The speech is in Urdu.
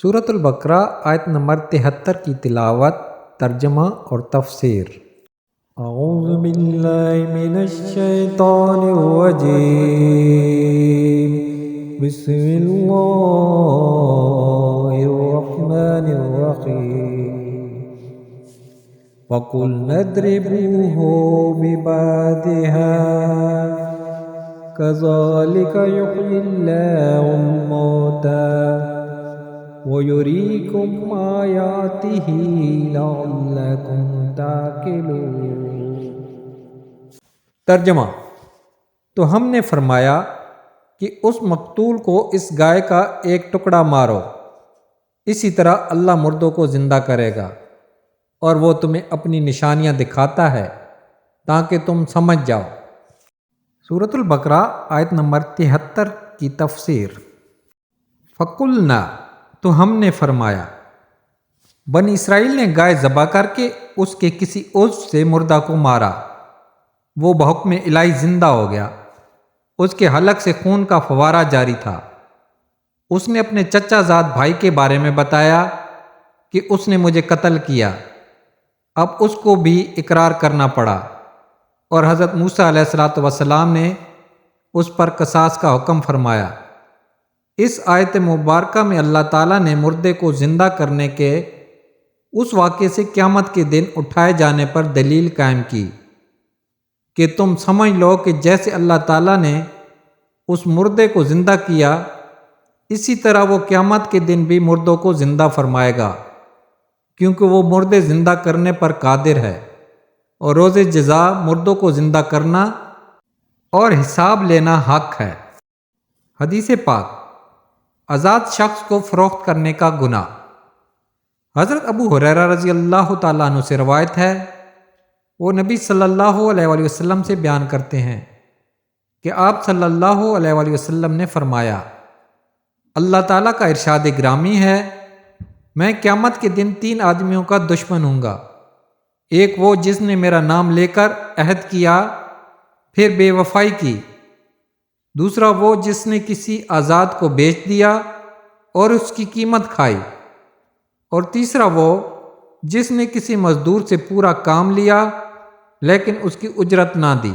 سورۃ البقرہ آیت نمبر 73 کی تلاوت، ترجمہ اور تفسیر۔ اعوذ باللہ من الشیطان الرجیم، بسم اللہ الرحمن الرحیم۔ وَقُلْنَا اضْرِبُوهُ بِبَعْضِهَا كَذَلِكَ يُحْيِي اللَّهُ الْمَوْتَى وَيُرِيكُمْ آيَاتِهِ لَعَلَّكُمْ تَعْقِلُونَ۔ ترجمہ: تو ہم نے فرمایا کہ اس مقتول کو اس گائے کا ایک ٹکڑا مارو، اسی طرح اللہ مردوں کو زندہ کرے گا، اور وہ تمہیں اپنی نشانیاں دکھاتا ہے تاکہ تم سمجھ جاؤ۔ سورۃ البقرہ آیت نمبر 73 کی تفسیر۔ فَقُلْنَا، تو ہم نے فرمایا، بنی اسرائیل نے گائے ذبح کر کے اس کے کسی عضو سے مردہ کو مارا، وہ بحکم الہی زندہ ہو گیا، اس کے حلق سے خون کا فوارہ جاری تھا۔ اس نے اپنے چچا زاد بھائی کے بارے میں بتایا کہ اس نے مجھے قتل کیا، اب اس کو بھی اقرار کرنا پڑا، اور حضرت موسیٰ علیہ السلام نے اس پر قصاص کا حکم فرمایا۔ اس آیت مبارکہ میں اللہ تعالیٰ نے مردے کو زندہ کرنے کے اس واقعے سے قیامت کے دن اٹھائے جانے پر دلیل قائم کی کہ تم سمجھ لو کہ جیسے اللہ تعالیٰ نے اس مردے کو زندہ کیا، اسی طرح وہ قیامت کے دن بھی مردوں کو زندہ فرمائے گا، کیونکہ وہ مردے زندہ کرنے پر قادر ہے، اور روز جزا مردوں کو زندہ کرنا اور حساب لینا حق ہے۔ حدیث پاک: آزاد شخص کو فروخت کرنے کا گناہ۔ حضرت ابو ہریرہ رضی اللہ تعالیٰ عنہ سے روایت ہے، وہ نبی صلی اللہ علیہ وآلہ وسلم سے بیان کرتے ہیں کہ آپ صلی اللہ علیہ وآلہ وسلم نے فرمایا، اللہ تعالیٰ کا ارشاد گرامی ہے، میں قیامت کے دن 3 آدمیوں کا دشمن ہوں گا، ایک وہ جس نے میرا نام لے کر عہد کیا پھر بے وفائی کی، دوسرا وہ جس نے کسی آزاد کو بیچ دیا اور اس کی قیمت کھائی، اور تیسرا وہ جس نے کسی مزدور سے پورا کام لیا لیکن اس کی اجرت نہ دی۔